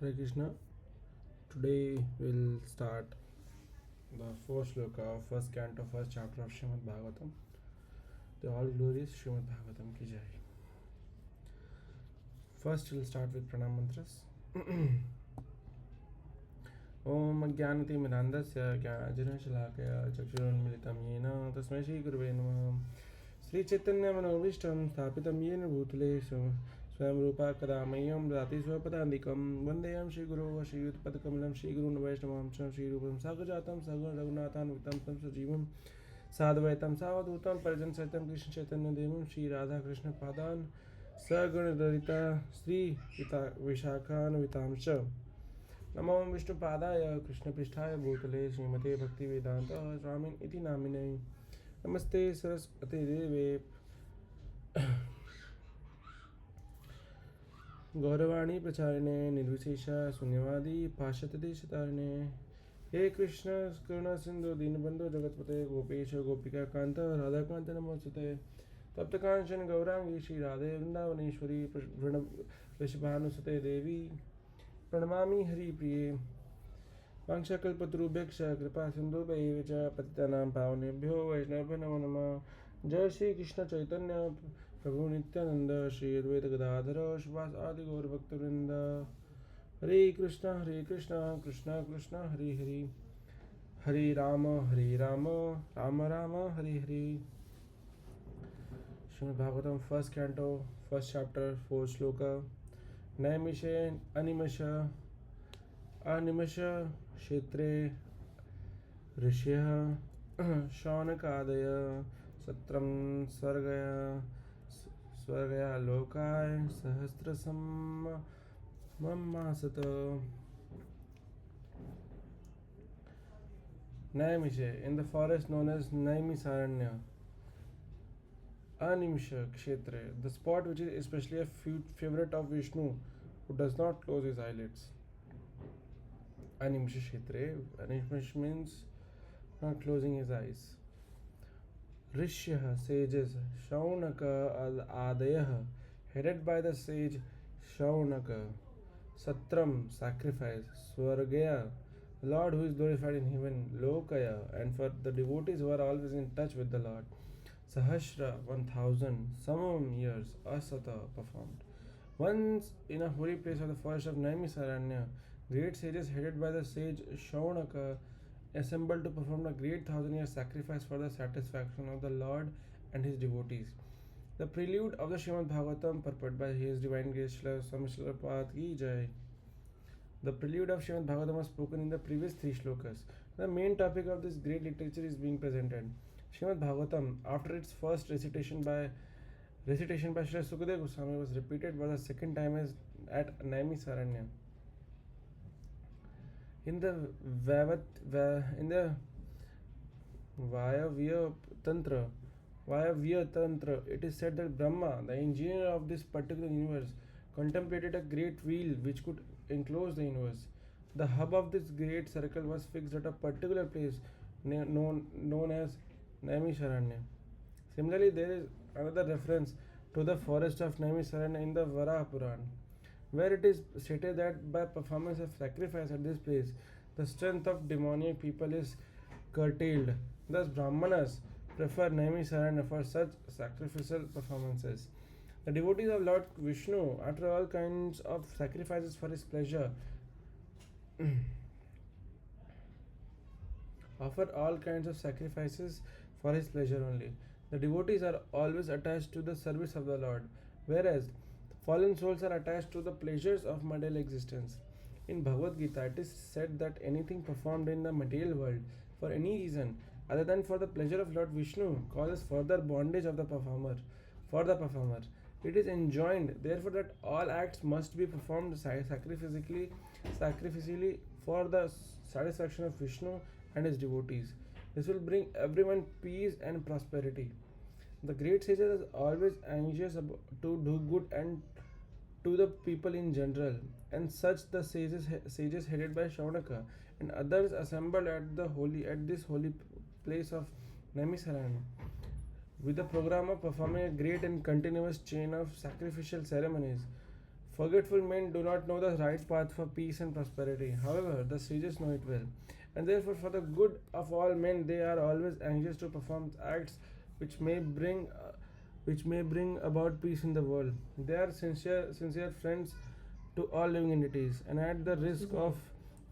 Hare Krishna. Today we'll start the fourth sloka of first canto, first chapter of Śrīmad-Bhāgavatam. The all glorious Śrīmad-Bhāgavatam ki jai. First we'll start with pranam mantras. Om Ajnanati Mirandasya Jnanashalakaya Chakshurunmilitam Yena Tasmai Shri Gurave Namah. Sri Chaitanya Manobishtam Sthapitam Yena Bhutale Swayam Rupa Kadamayam Dati Swapadandikam Vandeyam Shri Guru Shri Yutpadakamalam Shri Guru Vaishnavamam Shri Rupam Sagajatam Sagar Raghunathan Vitam Tam Sajivam Sadvaitam Savadutam Parajan Saitam Krishna Chaitanya Devam Shri Radha Krishna Padan Sagan Darita Sri Vishakhan Vitamsha नमो विष्णुपादाय कृष्णपृष्ठाय भूतले श्रीमते भक्तिवेदांत स्वामिन इति नामिने नमस्ते सरस्वती देवे गौरवाणी प्रचारिणे निर्विशेष शून्यवादी पाश्चात्यदेशतारिणे हे कृष्ण करुणा सिंधु दीनबंधु जगतपते गोपेश गोपिका कांत राधाकांत नमोस्तुते तप्त कांचन गौरांगी श्री राधे वृंदावनेश्वरी वृषभानुसुते देवी प्रणमामि हरिप्रिये वाञ्छाकल्पतरुभ्यश्च कृपा सिन्धुभ्यैव च पतितानां पावनेभ्यो वैष्णवेभ्यो नमो नमः। जय श्री कृष्ण चैतन्य प्रभु नित्यानंद श्री अद्वैत गदाधर श्रीवास आदि गौरभक्तवृंद। Hare Krishna Krishna Krishna Hare Hare Hare Ram Ram Ram Hare Hare. Srimad Bhagavatam first canto first chapter fourth shloka. अनिमिष क्षेत्रे ऋषयः शौनकादय सत्रं स्वर्गया लोकाय सहस्रसम्मासत। Naimiṣe, in the forest known as Naimiṣāraṇya. Animisha Kshetra, the spot which is especially a favorite of Vishnu, who does not close his eyelids. Animisha Kshetra, Animisha means not closing his eyes. Rishyah, sages, Śaunaka Adayah, headed by the sage Śaunaka. Satram, sacrifice. Swargaya, the Lord who is glorified in heaven. Lokaya, and for the devotees who are always in touch with the Lord. Sahasra, 1000, samam years, asata, performed. Once in a holy place of the forest of Naimiṣāraṇya, great sages headed by the sage Śaunaka assembled to perform a great 1000-year sacrifice for the satisfaction of the Lord and his devotees. The prelude of the Śrīmad-Bhāgavatam, purport by His Divine Grace Swami Srila Prabhupada ki jai. The prelude of Śrīmad-Bhāgavatam was spoken in the previous three shlokas. The main topic of this great literature is being presented. Śrīmad-Bhāgavatam, after its first recitation by Sūta Gosvāmī, was repeated for the second time at Naimiṣāraṇya. In the Vyāsadeva Tantra, it is said that Brahma, the engineer of this particular universe, contemplated a great wheel which could enclose the universe. The hub of this great circle was fixed at a particular place known as Naimiṣāraṇya. Similarly, there is another reference to the forest of Naimiṣāraṇya in the Varaha Purāṇa, where it is stated that by performance of sacrifice at this place, the strength of demoniac people is curtailed. Thus, Brahmanas prefer Naimiṣāraṇya for such sacrificial performances. The devotees of Lord Vishnu, after all kinds of sacrifices for his pleasure, offer all kinds of sacrifices for his pleasure only. The devotees are always attached to the service of the Lord, whereas the fallen souls are attached to the pleasures of material existence. In Bhagavad Gita, it is said that anything performed in the material world for any reason other than for the pleasure of Lord Vishnu causes further bondage of the performer. For the performer, it is enjoined, therefore, that all acts must be performed sacrificially for the satisfaction of Vishnu and his devotees. This will bring everyone peace and prosperity. The great sages are always anxious to do good and to the people in general, and such the sages headed by Śaunaka and others assembled at this holy place of Naimiṣāraṇya, with the program of performing a great and continuous chain of sacrificial ceremonies Forgetful men do not know the right path for peace and prosperity. However, the sages know it well. And therefore, for the good of all men, they are always anxious to perform acts which may bring about peace in the world. They are sincere friends to all living entities, and at the risk of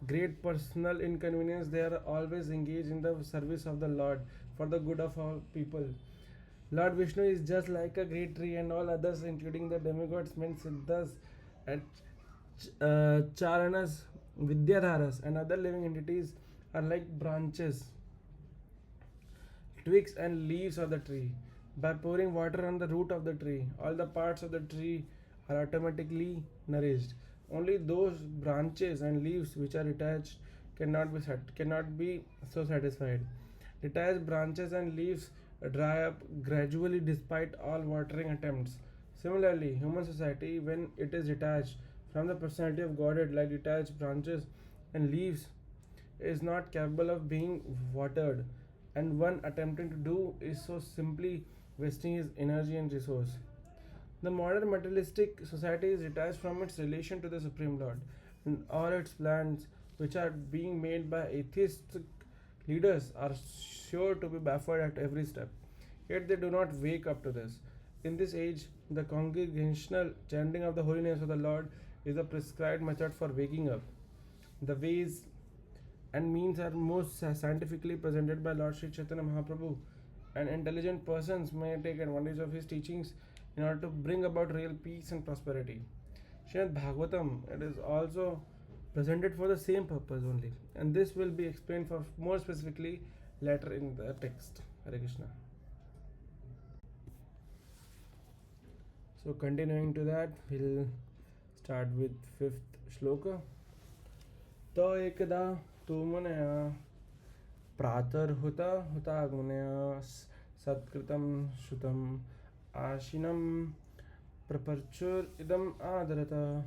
great personal inconvenience, they are always engaged in the service of the Lord for the good of all people. Lord Vishnu is just like a great tree, and all others, including the demigods, men, siddhas, and charanas, vidyadharas, and other living entities, are like branches, twigs, and leaves of the tree. By pouring water on the root of the tree, all the parts of the tree are automatically nourished. Only those branches and leaves which are detached cannot be so satisfied. Detached branches and leaves dry up gradually despite all watering attempts. Similarly, human society, when it is detached from the personality of Godhead, like detached branches and leaves, is not capable of being watered, and one attempting to do is so simply wasting his energy and resource. The modern materialistic society is detached from its relation to the Supreme Lord, and all its plans, which are being made by atheistic leaders, are sure to be baffled at every step. Yet they do not wake up to this. In this age, the congregational chanting of the holy names of the Lord is a prescribed method for waking up. The ways and means are most scientifically presented by Lord Sri Chaitanya Mahaprabhu, and intelligent persons may take advantage of his teachings in order to bring about real peace and prosperity. Śrīmad-Bhāgavatam, it is also presented for the same purpose only, and this will be explained for more specifically later in the text. Hare Krishna. So continuing to that, we'll start with 5th shloka. To ekada tumanaya pratarhuta hutagmanaya satkritam shutam ashinam praparchur idam adarata.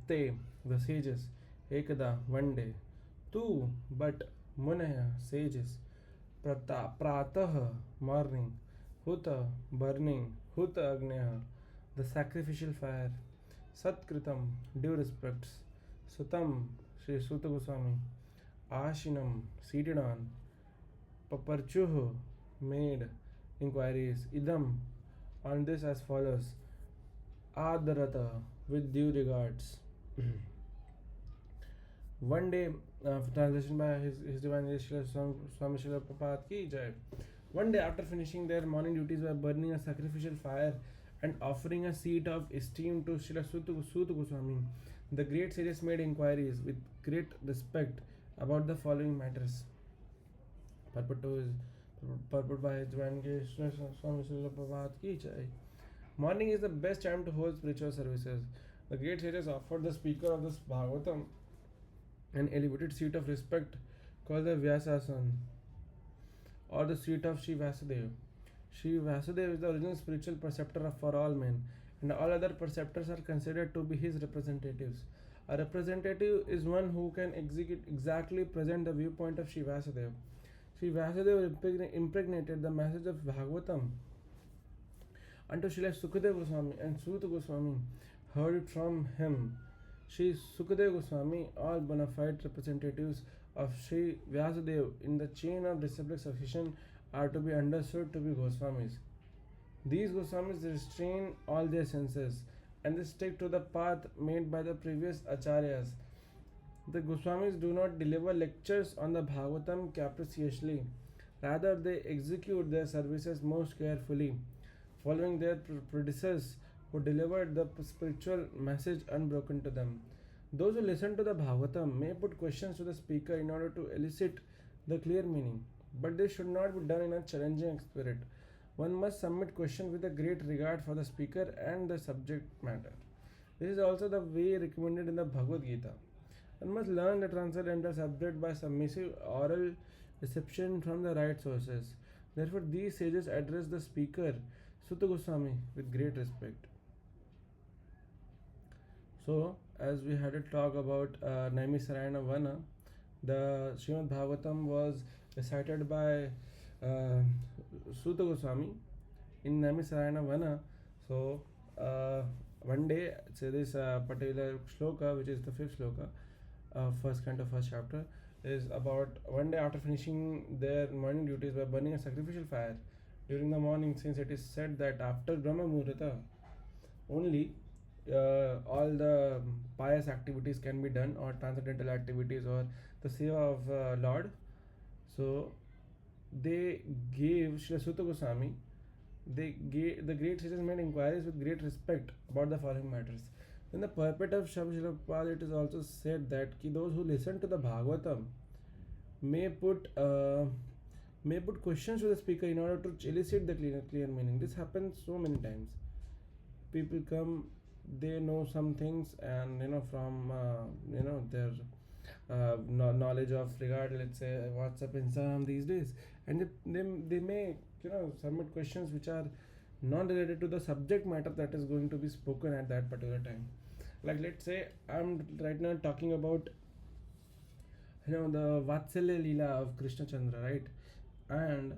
Te, the sages, ekada, one day, tu, but, munaya, sages, pratah, morning, huta, burning, huta agneha, the sacrificial fire, satkritam, due respects, sutam, Sri Sūta Gosvāmī, ashinam, seated on, paparchuh, made inquiries, idam, on this as follows, adarata, with due regards. One day, translation by His Divine Swami Srila Prabhupada ki jai. One day, after finishing their morning duties by burning a sacrificial fire and offering a seat of esteem to Srila Sūta Gosvāmī, the great sages made inquiries with great respect about the following matters. Purport by His Divine Swami Srila Prabhupada ki jai. Morning is the best time to hold spiritual services. The great sages offered the speaker of this Bhagavatam an elevated seat of respect called the Vyāsadeva, or the seat of Sri Vyāsadeva. Sri Vyāsadeva is the original spiritual preceptor for all men, and all other preceptors are considered to be his representatives. A representative is one who can exactly present the viewpoint of Sri Vyāsadeva. Sri Vyāsadeva impregnated the message of Bhagavatam unto Srila Sukadeva Goswāmī, and Sūta Gosvāmī heard it from him. Sri Sukadeva Goswāmī, all bona fide representatives of Sri Vyāsadeva in the chain of disciplic succession, are to be understood to be Goswāmis. These Goswāmis restrain all their senses, and they stick to the path made by the previous acharyas. The Goswāmis do not deliver lectures on the Bhagavatam capriciously. Rather, they execute their services most carefully, following their predecessors who delivered the spiritual message unbroken to them. Those who listen to the Bhagavatam may put questions to the speaker in order to elicit the clear meaning, but this should not be done in a challenging spirit. One must submit questions with a great regard for the speaker and the subject matter. This is also the way recommended in the Bhagavad Gita. One must learn the transcendental subject by submissive oral reception from the right sources. Therefore, these sages address the speaker, Sūta Gosvāmī, with great respect. So, as we had a talk about Naimiṣāraṇya Vana, the Śrīmad-Bhāgavatam was recited by Sūta Gosvāmī, in Naimiṣāraṇya Vana. So one day, so this particular shloka, which is the fifth shloka, first kind of first chapter, is about one day after finishing their morning duties by burning a sacrificial fire during the morning, since it is said that after Brahma Muhurta only all the pious activities can be done, or transcendental activities, or the seva of Lord. So they gave Srila Sūta Gosvāmī, they gave the great sages made inquiries with great respect about the following matters. In the purport of Srila Prabhupada, it is also said that those who listen to the Bhagavatam may put questions to the speaker in order to elicit the clear meaning. This happens so many times. People come, they know some things, and from their knowledge of regard, let's say WhatsApp, Instagram these days, and they may submit questions which are non related to the subject matter that is going to be spoken at that particular time. Like, let's say I'm right now talking about the Vatsalya Leela of Krishna Chandra, right? And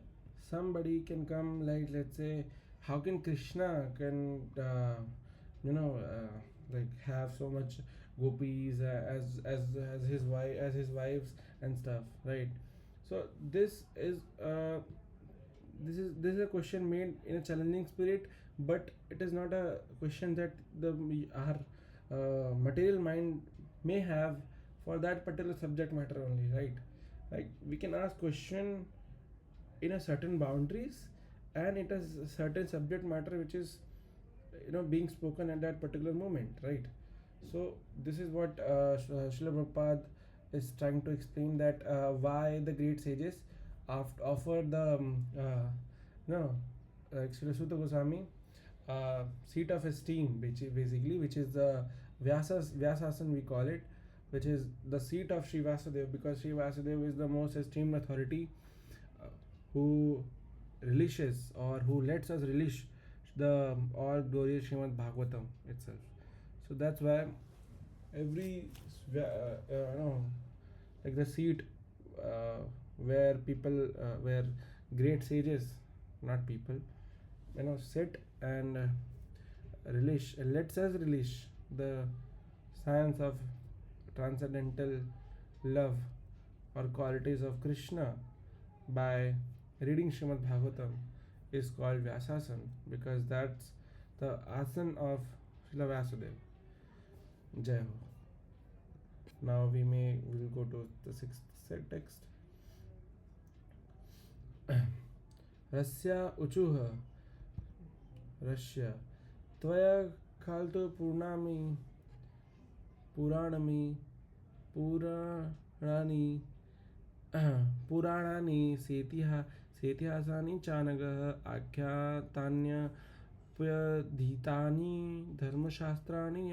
somebody can come, like, let's say, how can Krishna can like have so much gopis as his wives and stuff, right? So this is a question made in a challenging spirit, but it is not a question that our material mind may have for that particular subject matter only, right? Like, we can ask question in a certain boundaries, and it is a certain subject matter which is being spoken at that particular moment, right? So this is what Srila Prabhupada is trying to explain, that why the great sages offer the like Srila Sūta Gosvāmī seat of esteem, which is the Vyasasan, we call it, which is the seat of Sri Vyāsadeva, because Sri Vyāsadeva is the most esteemed authority who relishes, or who lets us relish the all glorious Śrīmad-Bhāgavatam itself. So that's why every like the seat where people where great sages, not people, sit and relish, lets us relish the science of transcendental love or qualities of Krishna by reading Śrīmad-Bhāgavatam, is called Vyasasan, because that's the asan of Srila Vyāsadeva. Jai Ho. Now we'll go to the sixth text. Rasya uchuha, Rasya Tvaya khaltu Purnami Purāṇami Purāṇani Setihasani Śaunaka Achyatanya Pyadhitani Dharmashastrani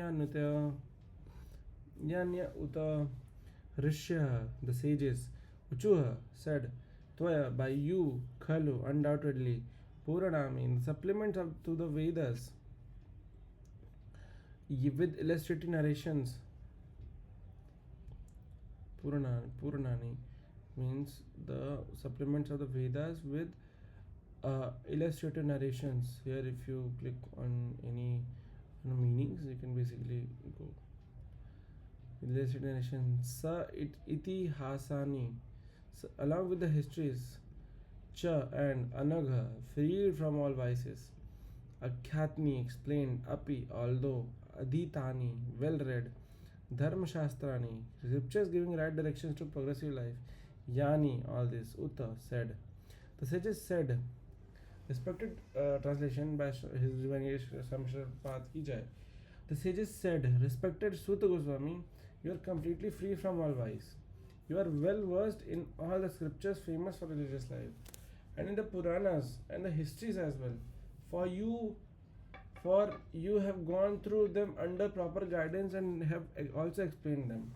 Yanya Uta Rishya, the sages, Uchuha, said, Tvaya, by you, Khalu, undoubtedly, Purāṇami, in the supplements to the Vedas, with illustrated narrations. Purāṇani means the supplements of the Vedas with illustrated narrations. Here, if you click on any meanings, you can basically go. Illustrated narration. Sa itihasani, along with the histories. Cha and anagha, freed from all vices. Akhyatni, explained. Api, although. Adhitani, well read. Dharmashastrani, scriptures giving right directions to progressive life. Yani, all this. Uta, said. The sages said, respected translation by His Divine Samshar Ki Jai. The sages said, respected Sūta Gosvāmī, you are completely free from all vice. You are well versed in all the scriptures famous for religious life, and in the Purāṇas and the histories as well. For you have gone through them under proper guidance and have also explained them.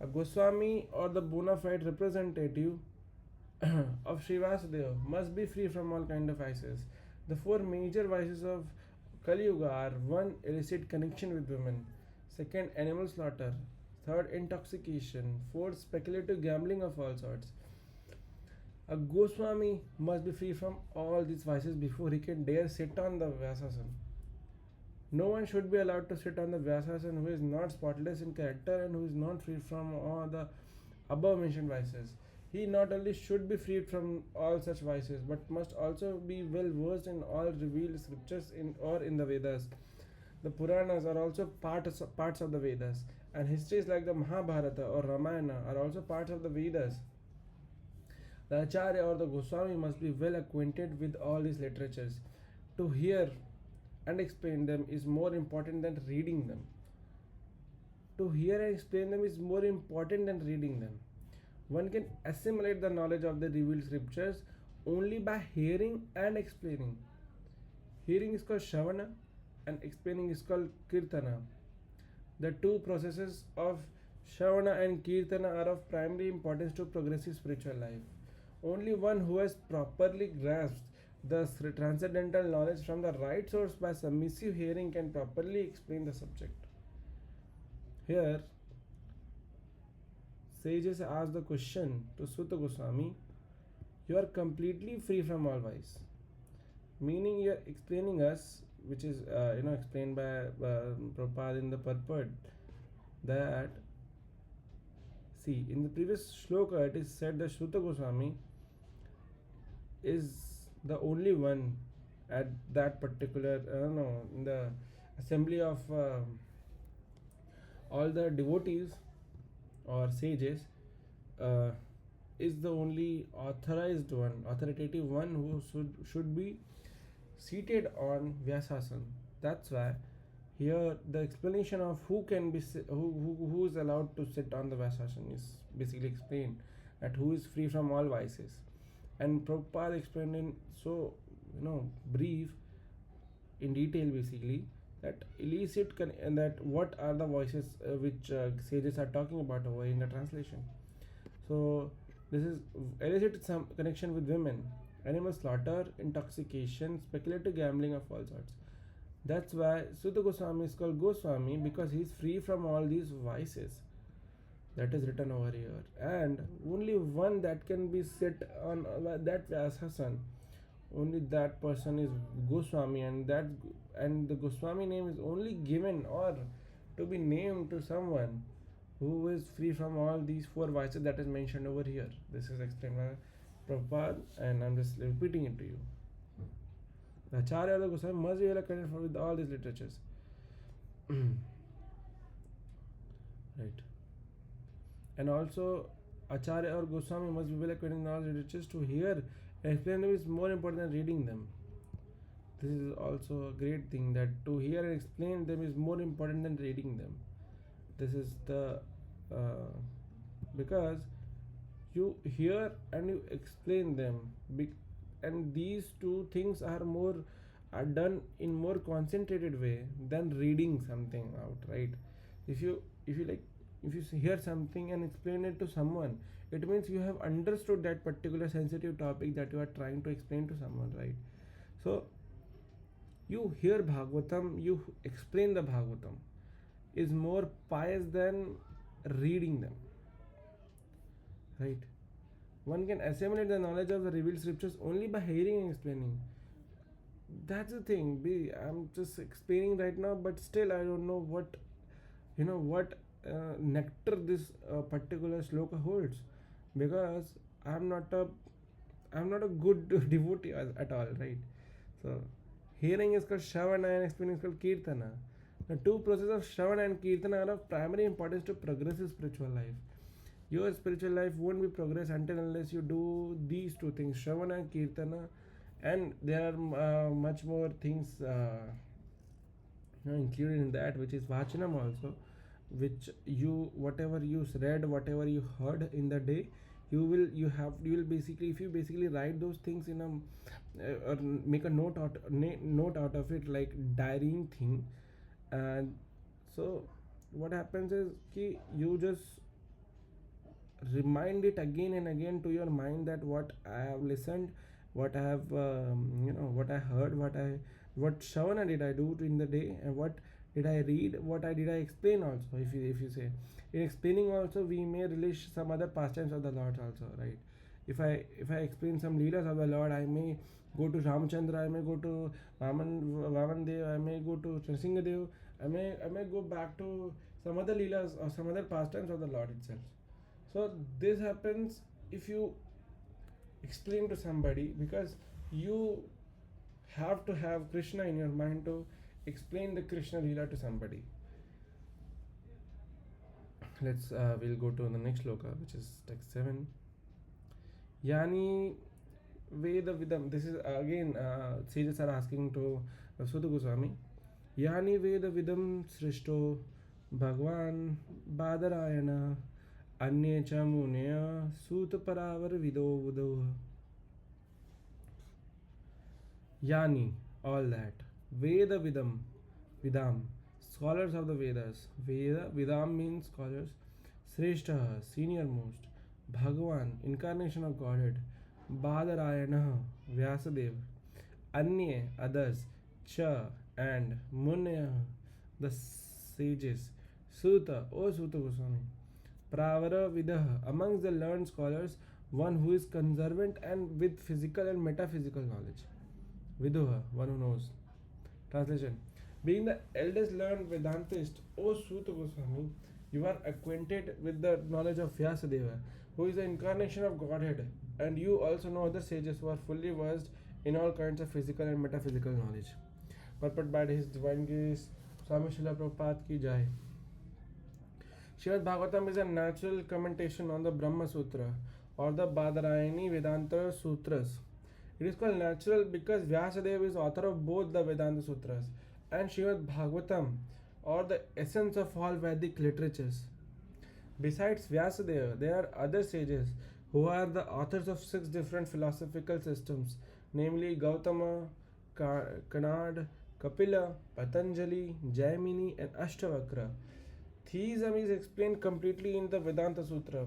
A Goswami, or the bona fide representative of Sri Vyāsadeva, must be free from all kind of vices. The four major vices of Kali Yuga are: 1. Illicit connection with women; 2. Animal slaughter; 3. Intoxication; 4. Speculative gambling of all sorts; A Goswami must be free from all these vices before he can dare sit on the Vyāsasana. No one should be allowed to sit on the Vyāsasana who is not spotless in character and who is not free from all the above mentioned vices. He not only should be freed from all such vices, but must also be well versed in all revealed scriptures in the Vedas. The Purāṇas are also parts of the Vedas, and histories like the Mahabharata or Ramayana are also parts of the Vedas. The Acharya or the Goswami must be well acquainted with all these literatures. To hear and explain them is more important than reading them. To hear and explain them is more important than reading them. One can assimilate the knowledge of the revealed scriptures only by hearing and explaining. Hearing is called Śaunaka and explaining is called Kirtana. The two processes of Śaunaka and Kirtana are of primary importance to progressive spiritual life. Only one who has properly grasped the transcendental knowledge from the right source by submissive hearing can properly explain the subject. Here, sages ask the question to Sūta Gosvāmī, you are completely free from all vice. Meaning you are explaining us, which is explained by Prabhupada in the purport, that see, in the previous shloka it is said that Sūta Gosvāmī is the only one at that particular in the assembly of all the devotees or sages, is the only authoritative one who should be seated on Vyāsasana. That's why here the explanation of who is allowed to sit on the Vyāsasana is basically explained, that who is free from all vices. And Prabhupada explained in so brief, in detail basically, that and that what are the voices which sages are talking about over in the translation. So this is illicit some connection with women, animal slaughter, intoxication, speculative gambling of all sorts. That's why Sūta Gosvāmī is called Goswami, because he is free from all these vices. That is written over here, and only one that can be set on that Vyāsasana. Only that person is Goswami, and the Goswami name is only given or to be named to someone who is free from all these four vices that is mentioned over here. This is explained by Prabhupada, and I'm just repeating it to you. The Acharya or the Goswami must be well acquainted with all these literatures. Right. And also, Acharya or Goswami must be well acquainted in all literatures. To hear and explain them is more important than reading them. This is also a great thing, that to hear and explain them is more important than reading them. This is the because you hear and you explain them, and these two things are done in more concentrated way than reading something out, right? If you hear something and explain it to someone, it means you have understood that particular sensitive topic that you are trying to explain to someone, right? So you hear Bhagavatam, you explain the Bhagavatam, is more pious than reading them, right? One can assimilate the knowledge of the revealed scriptures only by hearing and explaining. That's the thing. I'm just explaining right now, but still I don't know what nectar this particular shloka holds, because I'm not a good devotee at all, right? So hearing is called Śravana and explaining is called Kirtana. The two processes of Śravana and Kirtana are of primary importance to progressive spiritual life. Your spiritual life won't be progress until unless you do these two things, Śravana and Kirtana, and there are much more things included in that, which is Vachanam also, which whatever you read, whatever you heard in the day, you will basically, if you basically write those things in a or make a note out of it, like diarying thing, and so what happens is you just remind it again and again to your mind, that what I have listened, what I have what I heard, what Śravana did I do in the day, and what did I read, what did I explain also. If you say in explaining also, we may relate some other pastimes of the Lord also, right? If I explain some leelas of the Lord, I may go to Ramchandra, I may go to Vaman Dev, I may go to Nrsimha Dev, I may go back to some other leelas or some other pastimes of the Lord itself. So this happens if you explain to somebody, because you have to have Krishna in your mind to explain the Krishna Leela to somebody. We'll go to the next sloka, which is text 7. Yani Veda Vidam. This is again sages are asking to Sūta Gosvāmī. Yani Veda Vidam Srishto Bhagwan Badarayana Anye cha Muneya Sūta Paravar Vido Vudo. Yani, all that. Veda Vidam, scholars of the Vedas. Veda, Vidam means scholars. Sreshtaha, senior most. Bhagavan, incarnation of Godhead. Badarayana, Vyāsadeva. Anye, others. Cha, and. Munya, the sages. Sūta, O Sūta Gosvāmī. Pravara Vidaha, amongst the learned scholars, one who is conservant and with physical and metaphysical knowledge. Viduha, one who knows. Translation. Being the eldest learned Vedāntist, O Sūta Gosvāmī, you are acquainted with the knowledge of Vyāsadeva, who is the incarnation of Godhead, and you also know other sages who are fully versed in all kinds of physical and metaphysical knowledge. Purport by His Divine Grace, Swami Srila Prabhupada ki Jai. Śrīmad-Bhāgavatam is a natural commentation on the Brahma Sutra or the Badarayani Vedanta Sutras. It is called natural because Vyāsadeva is author of both the Vedanta Sutras and Śrīmad-Bhāgavatam, or the essence of all Vedic literatures. Besides Vyāsadeva, there are other sages who are the authors of 6 different philosophical systems, namely Gautama, Kanad, Kapila, Patanjali, Jaimini, and Ashtavakra. Theism is explained completely in the Vedanta Sutra,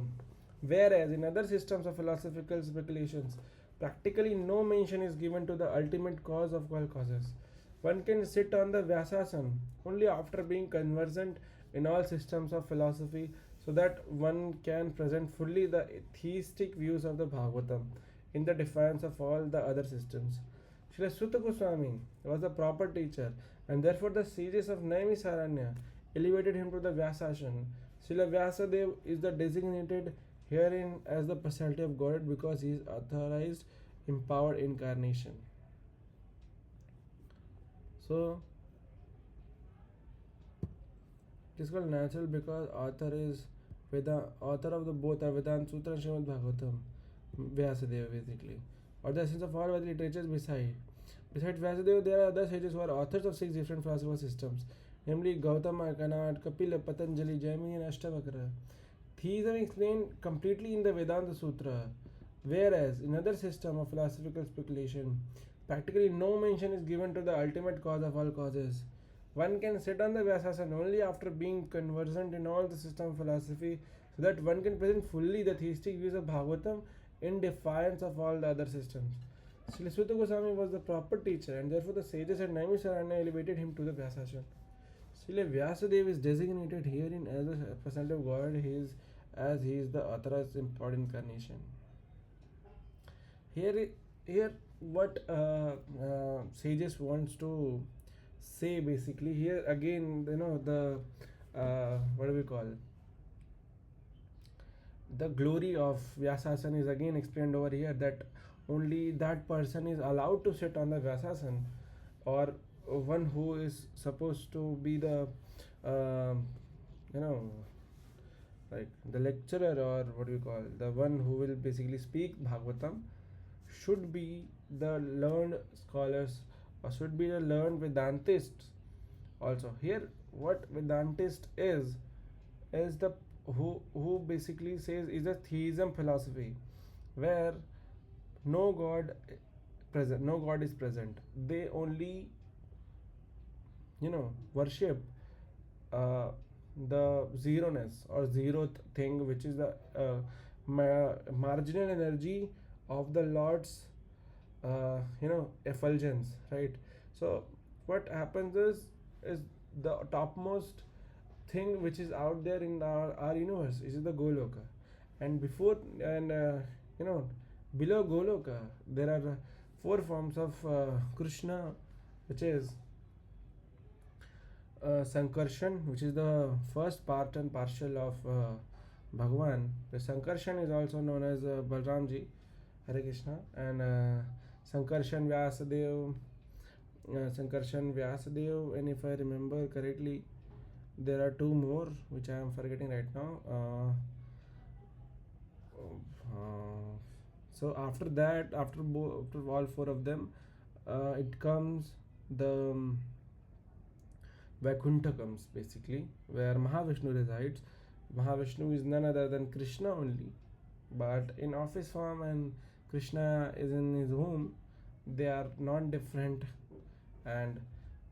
whereas in other systems of philosophical speculations, practically no mention is given to the ultimate cause of all causes. One can sit on the Vyasasana only after being conversant in all systems of philosophy, so that one can present fully the theistic views of the Bhagavatam in the defiance of all the other systems. Srila Sūta Gosvāmī was the proper teacher, and therefore the sages of Naimiṣāraṇya elevated him to the Vyasasana. Srila Vyāsadeva is the designated herein as the personality of Godhead because he is authorized, empowered incarnation. So, it is called natural because author of the both are Vedanta Sutra and Śrīmad-Bhāgavatam, Vyāsadeva basically, or the essence of all Vedic literatures besides Vyāsadeva, there are other sages who are authors of 6 different philosophical systems, namely Gautama, Kanad, Kapila, Patanjali, Jaimini, and Ashtavakra. Theism is explained completely in the Vedanta Sutra, whereas in other system of philosophical speculation, practically no mention is given to the ultimate cause of all causes. One can sit on the Vyasasana only after being conversant in all the system of philosophy, so that one can present fully the theistic views of Bhagavatam in defiance of all the other systems. Srila Sūta Gosvāmī was the proper teacher, and therefore the sages at Naimiṣāraṇya elevated him to the Vyasasana. Srila Vyāsadeva is designated herein as the personality of God, as he is the authorized important incarnation. Here what sages wants to say basically, here again, the what do we call, the glory of Vyasasana is again explained over here, that only that person is allowed to sit on the Vyasasana, or one who is supposed to be the like the lecturer, or what do you call, the one who will basically speak Bhagavatam, should be the learned scholars, or should be the learned Vedantists also. Here what Vedantist is the who basically says is a theism philosophy, where no God is present. They only worship the zeroness or zeroth thing, which is the marginal energy of the Lord's effulgence, right? So what happens is the topmost thing which is out there in our universe is the Goloka, and Below Goloka, there are four forms of Krishna, which is Sankarshan, which is the first part and partial of Bhagavan. The Sankarshan is also known as Balramji, Hare Krishna, and Sankarshan Vyasadeva, and if I remember correctly, there are two more which I am forgetting right now. So after that, after all four of them, it comes the Vaikuntha comes basically, where Mahavishnu resides. Mahavishnu is none other than Krishna only, but in office form, and Krishna is in his home. They are not different, and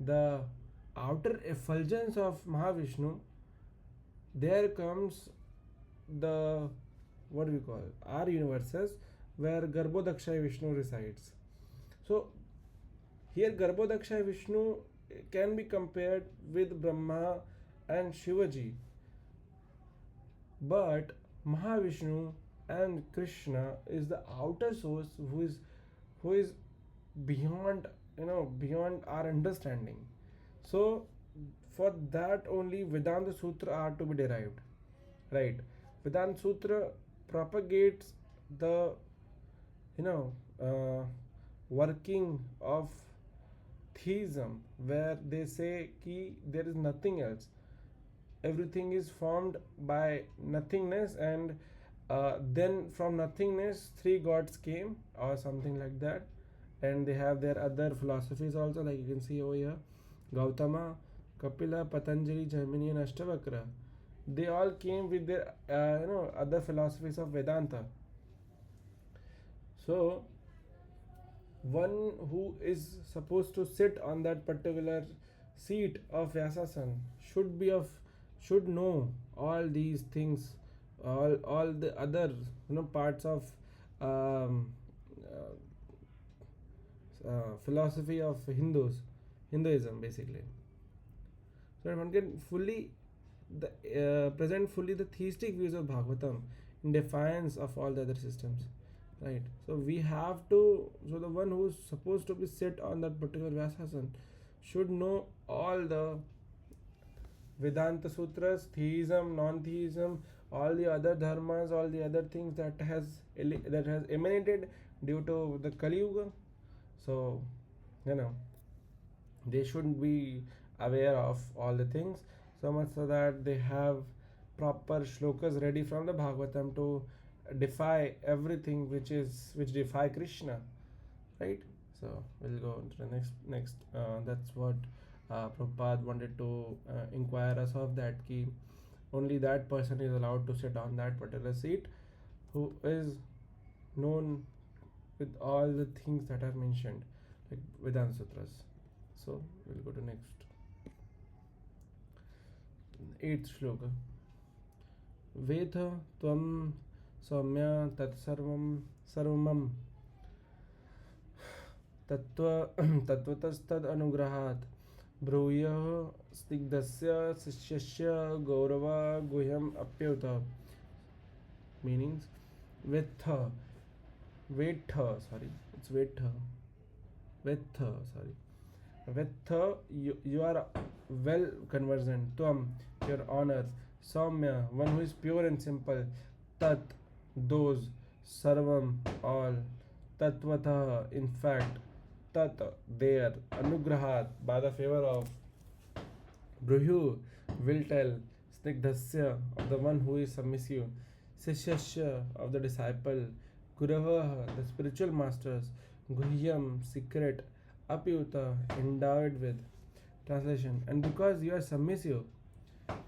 the outer effulgence of Mahavishnu, there comes the, what do we call, our universes, where Garbhodakshay Vishnu resides. So here Garbhodakshay Vishnu can be compared with Brahma and Shivaji, but Mahavishnu and Krishna is the outer source who is beyond, beyond our understanding. So for that only Vedanta Sutra are to be derived, right? Vedanta Sutra propagates the working of theism, where they say ki there is nothing else, everything is formed by nothingness, and then from nothingness three gods came, or something like that. And they have their other philosophies also, like you can see over here, Gautama, Kapila, Patanjali, Jaimini, and Ashtavakra. They all came with their other philosophies of Vedanta. So one who is supposed to sit on that particular seat of Vyasasan should know all these things, all the other parts of philosophy of Hinduism basically. So one can fully present fully the theistic views of Bhagavatam in defiance of all the other systems, right? So we have to, so the one who's supposed to be sit on that particular Vyasasan should know all the Vedanta Sutras, theism, non-theism, all the other dharmas, all the other things that has emanated due to the Kali Yuga. So they should be aware of all the things, so much so that they have proper shlokas ready from the Bhagavatam to defy everything which defy Krishna, right? So we'll go to the next. That's what Prabhupada wanted to inquire us of, that key only that person is allowed to sit on that particular seat who is known with all the things that are mentioned, like Vedanta Sutras. So we'll go to next 8th shloka. Vedha tvam saumya tat sarvamam tatvatastad anugrahat brūyah snigdhasya sishyasya gaurava guhyam apyuta. Meanings: Vetha, you are well conversant. Tvam, your honor. Saumya, one who is pure and simple. Tat, those. Sarvam, all. Tatvata, in fact. Tat, there. Anugrahat, by the favor of. Bruhu, will tell. Snigdhasya, of the one who is submissive. Sishyasya, of the disciple. Gurava, the spiritual masters. Guhyam, secret. Apyuta, endowed with. Translation: and because you are submissive,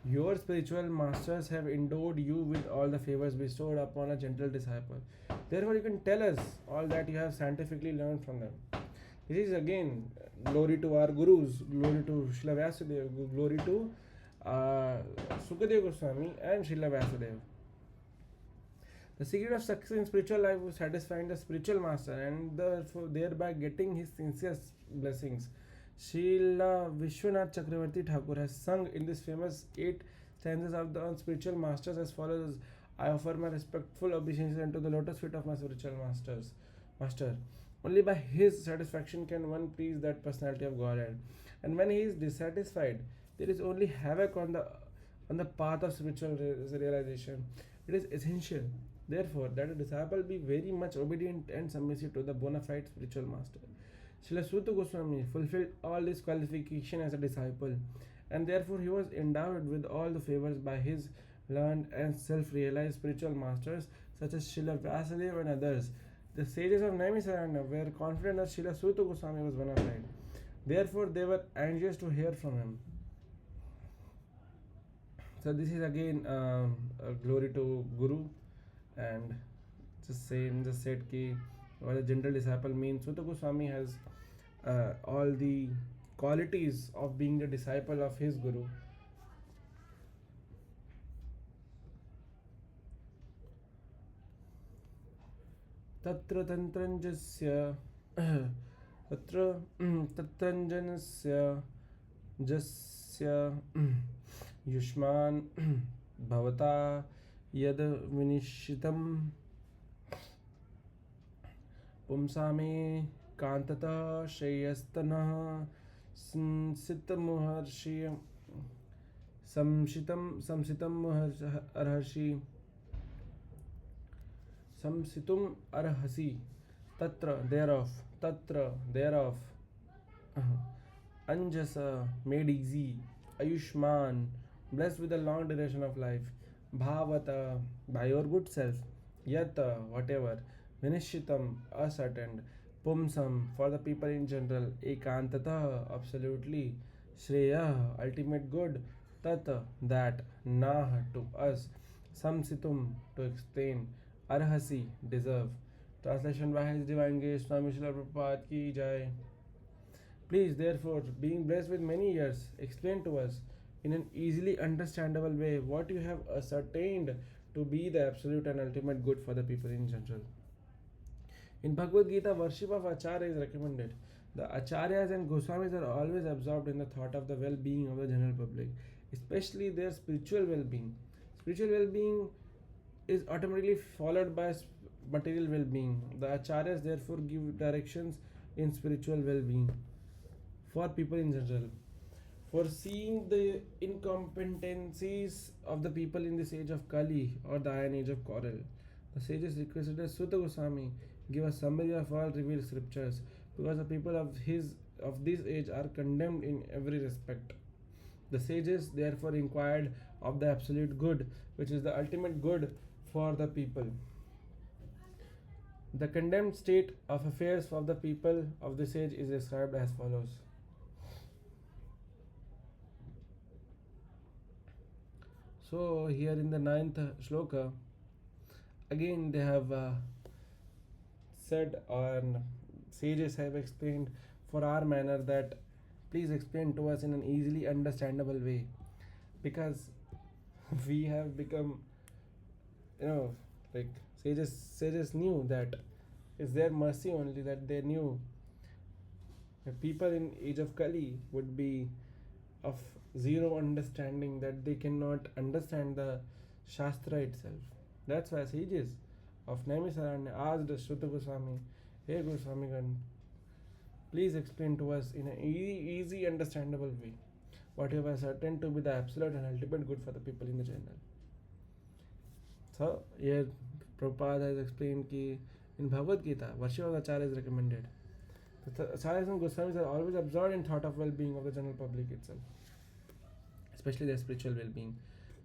your spiritual masters have endowed you with all the favors bestowed upon a gentle disciple. Therefore, you can tell us all that you have scientifically learned from them. This is again glory to our gurus, glory to Srila Vyāsadeva, glory to Sūta Gosvāmī and Srila Vyāsadeva. The secret of success in spiritual life was satisfying the spiritual master and thereby getting his sincere blessings. Srila Vishwanath Chakravarti Thakur has sung in this famous 8 stanzas of the spiritual masters as follows: I offer my respectful obeisance unto the lotus feet of my spiritual master. Only by his satisfaction can one please that personality of Godhead. And when he is dissatisfied, there is only havoc on the path of spiritual realization. It is essential, therefore, that a disciple be very much obedient and submissive to the bona fide spiritual master. Srila Sūta Gosvāmī fulfilled all these qualifications as a disciple, and therefore he was endowed with all the favors by his learned and self-realized spiritual masters such as Srila Vyāsadeva and others. The sages of Naimiṣāraṇya were confident that Srila Sūta Gosvāmī was bona fide. Therefore, they were anxious to hear from him. So this is again a glory to Guru, and just said ki what a gentle disciple means. Sūta Gosvāmī has all the qualities of being the disciple of his Guru. Tatra tantranjasya tatra tatranjanasya jasya yushman bhavata yad vinishitam pumsame kantata shreyastana samsitam samsitum arhasi tatra thereof anjasa made easy, ayushman blessed with a long duration of life, bhavata by your good self, yata whatever, vinishitam ascertained, pumsam for the people in general, ekantata absolutely, shreya ultimate good, tata that, nah to us, samsitum to explain, arhasi deserve. Translation by His Divine Grace Swami Srila Prabhupada ki jai. Please, therefore, being blessed with many years, explain to us in an easily understandable way what you have ascertained to be the absolute and ultimate good for the people in general. In Bhagavad Gita, worship of Acharya is recommended. The Acharyas and Goswamis are always absorbed in the thought of the well-being of the general public, especially their spiritual well-being. Spiritual well-being is automatically followed by material well-being. The Acharyas therefore give directions in spiritual well-being for people in general. Foreseeing the incompetencies of the people in this age of Kali or the iron age of coral, the sages requested that Sūta Gosvāmī give a summary of all revealed scriptures, because the people of this age are condemned in every respect. The sages therefore inquired of the absolute good, which is the ultimate good for the people. The condemned state of affairs of the people of this age is described as follows. So here in the 9th shloka, again they have said, and sages have explained for our manner that please explain to us in an easily understandable way, because we have become, like sages knew that it's their mercy only that they knew that people in age of Kali would be of zero understanding, that they cannot understand the Shastra itself. That's why sages of Naimiṣāraṇya asked Sūta Gosvāmī, hey Goswamigan, please explain to us in an easy understandable way what you have ascertained to be the absolute and ultimate good for the people in the general. So here Prabhupada has explained that in Bhagavad Gita, worship of Acharya is recommended. The Acharyas and Goswamis are always absorbed in thought of well-being of the general public itself, especially their spiritual well-being.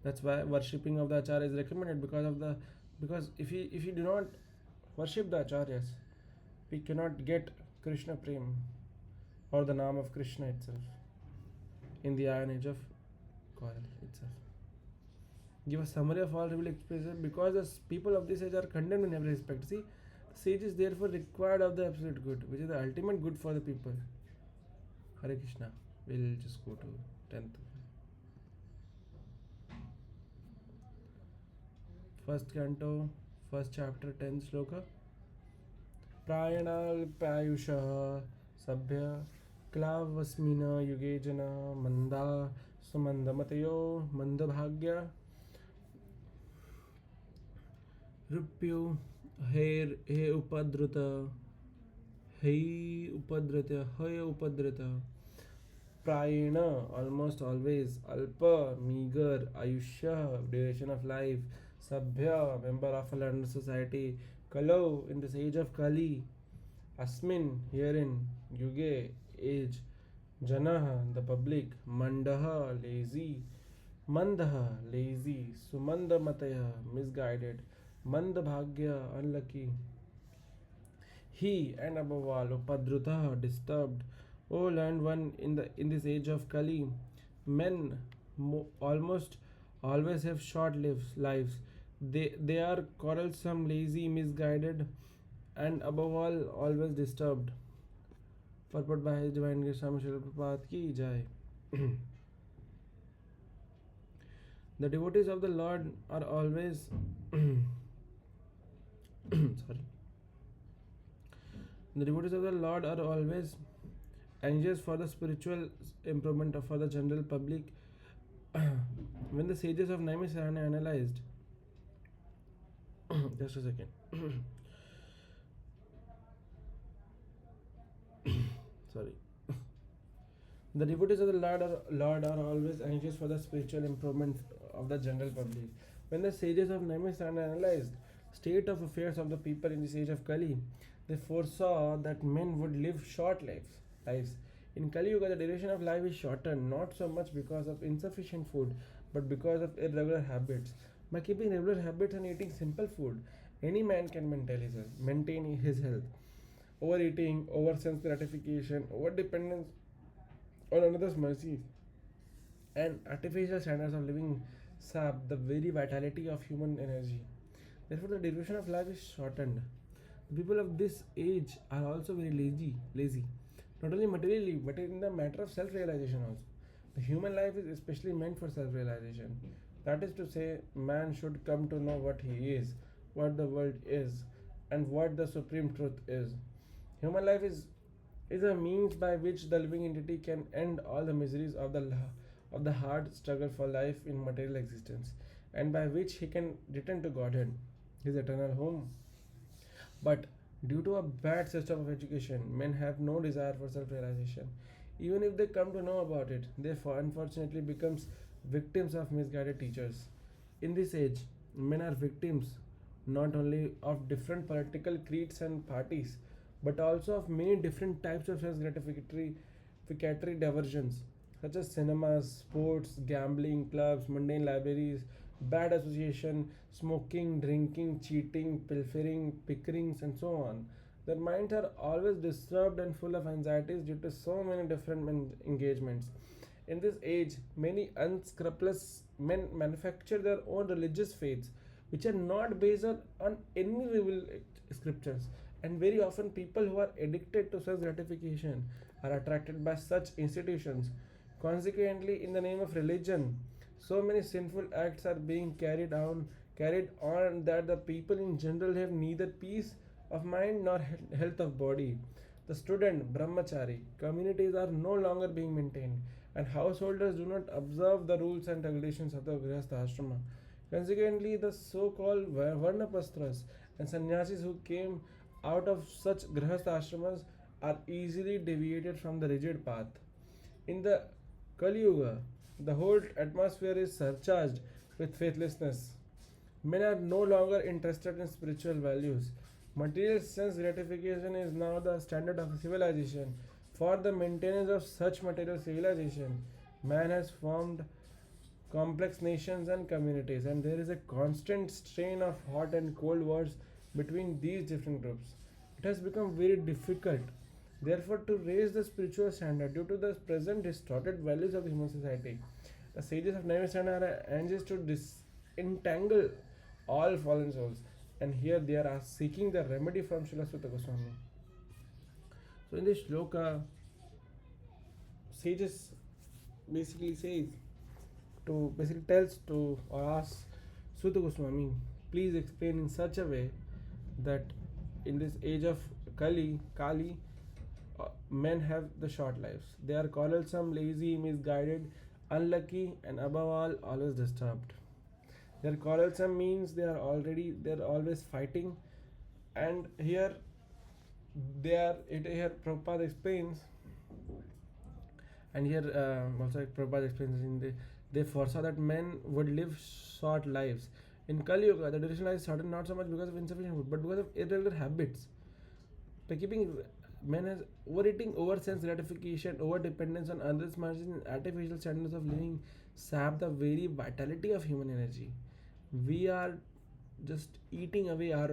That's why worshipping of the Acharya is recommended, because if you do not worship the Acharyas, we cannot get Krishna Prem or the name of Krishna itself in the iron age of coral itself. Give a summary of all revealed expressions, because the people of this age are condemned in every respect. See, sages therefore required of the absolute good, which is the ultimate good for the people. Hare Krishna. We'll just go to 10th. First canto, first chapter, 10th shloka. Prayanal payusha sabhya klavasmina yugejana manda sumandamatayo mandabhagya Rupyu, He Upadruta, Hei Upadrita, Hay Upadrita, Prayena, almost always, Alpa, meager, Ayushya, duration of life, Sabhya, member of a learned society, Kalau, in this age of Kali, Asmin, herein, Yuge, age, Janaha, the public, Mandaha, lazy, Mandaha, lazy, Sumanda Mataya, misguided, Mandabhagya, unlucky. He and above all, Upadruta, disturbed. O learned one, in this age of Kali, men almost always have short lives. They are quarrelsome, lazy, misguided, and above all, always disturbed. Purport by His Divine Grace Swami Srila Prabhupada ki jai. The devotees of the Lord are always sorry. The devotees of the Lord are always anxious for the spiritual improvement for the general public. When the sages of Naimiṣāraṇya analyzed just a second sorry. The devotees of the Lord are always anxious for the spiritual improvement of the general public. When the sages of Naimiṣāraṇya analyzed state of affairs of the people in this age of Kali, they foresaw that men would live short lives. In Kali Yuga, the duration of life is shortened not so much because of insufficient food, but because of irregular habits. By keeping regular habits and eating simple food, any man can maintain his health. Overeating, over sense gratification, over dependence on another's mercy, and artificial standards of living sap the very vitality of human energy. Therefore, the duration of life is shortened. The people of this age are also very lazy, not only materially but in the matter of self-realization also. The human life is especially meant for self-realization. That is to say, man should come to know what he is, what the world is, and what the supreme truth is. Human life is a means by which the living entity can end all the miseries of the hard struggle for life in material existence, and by which he can return to Godhead, his eternal home. But due to a bad system of education, men have no desire for self-realization. Even if they come to know about it, they unfortunately becomes victims of misguided teachers. In this age, men are victims not only of different political creeds and parties, but also of many different types of self-gratificatory diversions, such as cinemas, sports, gambling, clubs, mundane libraries, bad association, smoking, drinking, cheating, pilfering, pickerings, and so on. Their minds are always disturbed and full of anxieties due to so many different engagements. In this age, many unscrupulous men manufacture their own religious faiths, which are not based on any revealed scriptures. And very often, people who are addicted to self gratification are attracted by such institutions. Consequently, in the name of religion, so many sinful acts are being carried on that the people in general have neither peace of mind nor health of body. The student, brahmachari, communities are no longer being maintained, and householders do not observe the rules and regulations of the grihastha ashrama. Consequently, the so-called varnapastras and sannyasis who came out of such grihastha ashramas are easily deviated from the rigid path. In the Kali Yuga, the whole atmosphere is surcharged with faithlessness. Men are no longer interested in spiritual values. Material sense gratification is now the standard of civilization. For the maintenance of such material civilization, man has formed complex nations and communities, and there is a constant strain of hot and cold wars between these different groups. It has become very difficult, therefore, to raise the spiritual standard due to the present distorted values of the human society. The sages of Naimiṣāraṇya are anxious to disentangle all fallen souls, and here they are seeking the remedy from Srila Sūta Gosvāmī. So, in this shloka, sages basically tells to or asks Sūta Gosvāmī, please explain in such a way that in this age of Kali, men have the short lives. They are quarrelsome, lazy, misguided, unlucky, and above all, always disturbed. They're quarrelsome means they're always fighting. And here here Prabhupada explains, and here also Prabhupada explains in they foresaw that men would live short lives. In Kali Yuga, the duration lies shortened not so much because of insufficient food, but because of irregular habits. By keeping men as overeating, over sense gratification, over dependence on others' margins, and artificial standards of living sap the very vitality of human energy. We are just eating away our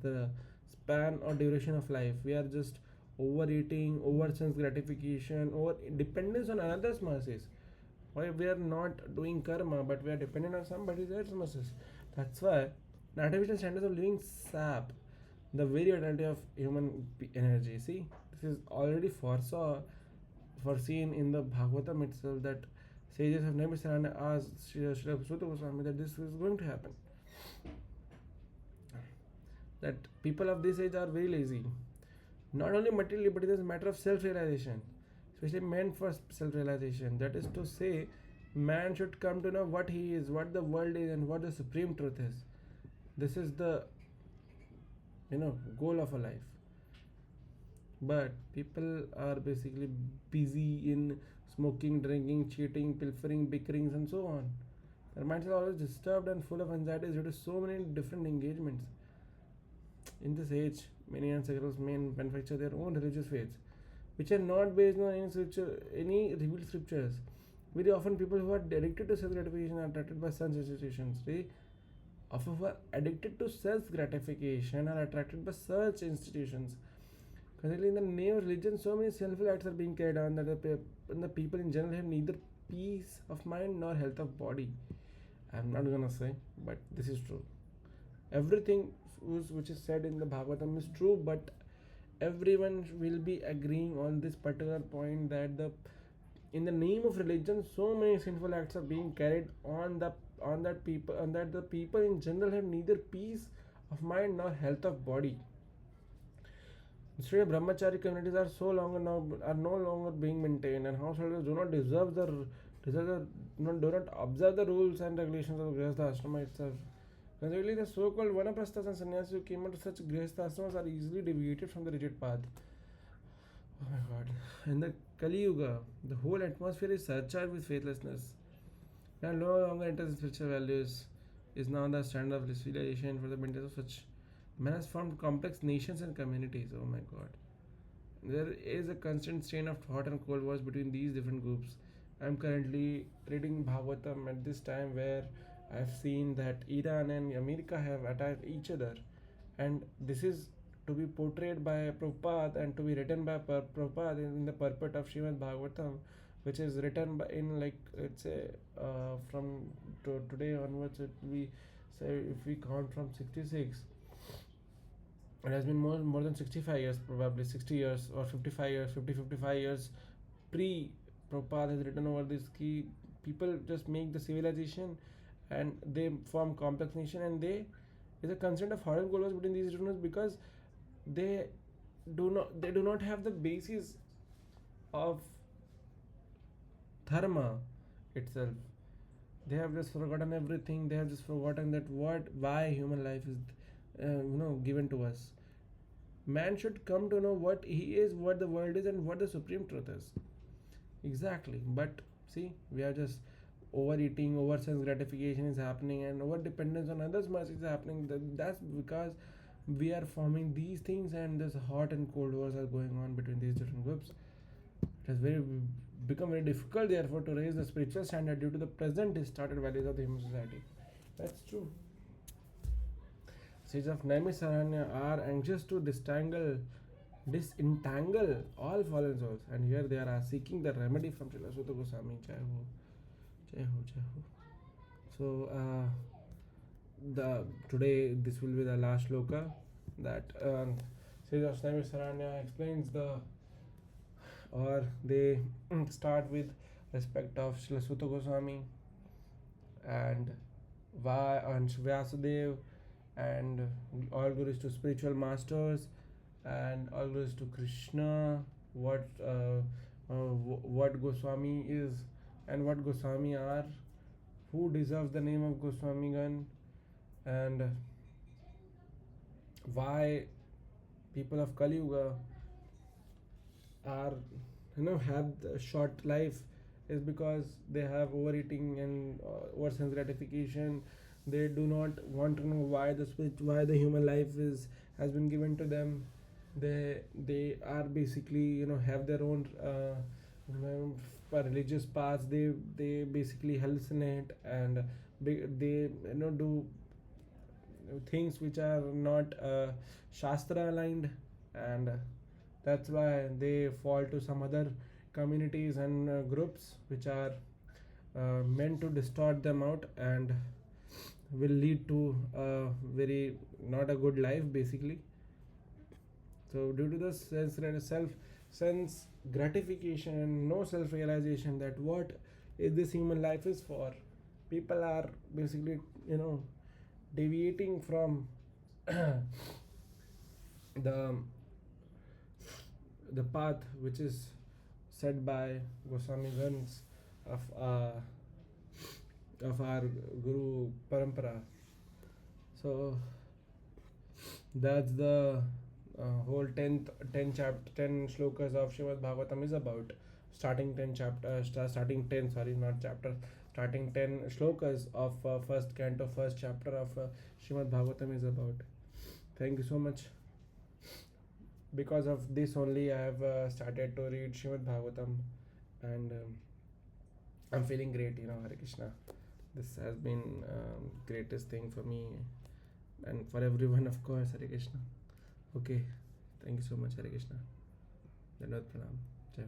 the span or duration of life. We are just overeating, over sense gratification, over dependence on another's mercies. Why we are not doing karma, but we are dependent on somebody else's mercies. That's why the artificial standards of living sap the very vitality of human energy. See, this is already foreseen in the Bhagavatam itself, that sages of Naimiṣāraṇya asked Sūta Gosvāmī that this is going to happen. That people of this age are very lazy, not only materially, but it is a matter of self-realization, especially men for self-realization. That is to say, man should come to know what he is, what the world is, and what the supreme truth is. This is the goal of a life. But people are basically busy in smoking, drinking, cheating, pilfering, bickerings, and so on. Their minds are always disturbed and full of anxieties due to so many different engagements. In this age, many unsecularized men manufacture their own religious faiths, which are not based on any revealed scriptures. Very often, people who are addicted to self-gratification are attracted by such institutions. Often who are addicted to self-gratification are attracted by such institutions. Currently, in the name of religion, so many sinful acts are being carried on that the people in general have neither peace of mind nor health of body. I'm not gonna say, but this is true. Everything which is said in the Bhagavatam is true, but everyone will be agreeing on this particular point, that in the name of religion, so many sinful acts are being carried on that the people in general have neither peace of mind nor health of body. Instead, brahmachari communities are no longer being maintained, and householders do not observe the rules and regulations of Grihastha Ashrama itself. Consequently, the so-called Vanaprasthas and sannyasis who came out of such Grihastha Ashramas are easily deviated from the rigid path. Oh my God! In the Kali Yuga, the whole atmosphere is surcharged with faithlessness. And no longer enters spiritual values is now the standard of civilization for the maintenance of such. Man has formed complex nations and communities. Oh my God. There is a constant strain of hot and cold wars between these different groups. I am currently reading Bhagavatam at this time, where I have seen that Iran and America have attacked each other, and this is to be portrayed by Prabhupada and to be written by Prabhupada in the purport of Śrīmad-Bhāgavatam, which is written by in, like, let's say from today onwards, it will be, say, if we count from 66, it has been more than 65 years, probably 60 years or 55 years, 55 years pre Prabhupada has written over this key. People just make the civilization and they form complex nation, and they is a concern of hard and cold wars between these regions, because they do not have the basis of dharma itself. They have just forgotten everything. They have just forgotten that why human life is given to us. Man should come to know what he is, what the world is, and what the supreme truth is. Exactly. But see, we are just overeating, over sense gratification is happening, and over dependence on others mercy is happening. That's because we are forming these things, and this hot and cold wars are going on between these different groups. It has become very difficult, therefore, to raise the spiritual standard due to the present distorted values of the human society. That's true. Sages of Naimiṣāraṇya are anxious to disentangle all fallen souls, and here they are seeking the remedy from Sūta Gosvāmī. Jai ho. So today this will be the last shloka that Sages of Naimiṣāraṇya explains they start with respect of Sūta Gosvāmī and Vyāsadeva, and all glories to spiritual masters, and all glories to Krishna, what Goswami is and what Goswami are who deserves the name of Goswamigan, and why people of Kali Yuga are, have the short life, is because they have overeating and over sense gratification. They do not want to know why why the human life has been given to them. They are basically, have their own religious paths. They basically hallucinate, and they do things which are not shastra aligned, and that's why they fall to some other communities and groups which are meant to distort them out, and will lead to a very not a good life basically. So due to the sense gratification and no self realization that what is this human life is for, people are basically deviating from the path which is set by Goswami Gans of our Guru Parampara. So that's the whole 10 shlokas of Śrīmad-Bhāgavatam is about. Starting 10 shlokas of first canto, first chapter of Śrīmad-Bhāgavatam is about. Thank you so much. Because of this only I have started to read Śrīmad-Bhāgavatam, and I'm feeling great, Hare Krishna. This has been greatest thing for me and for everyone, of course. Hare Krishna. Okay, thank you so much. Hare Krishna. Dandavad Pranam. Jai.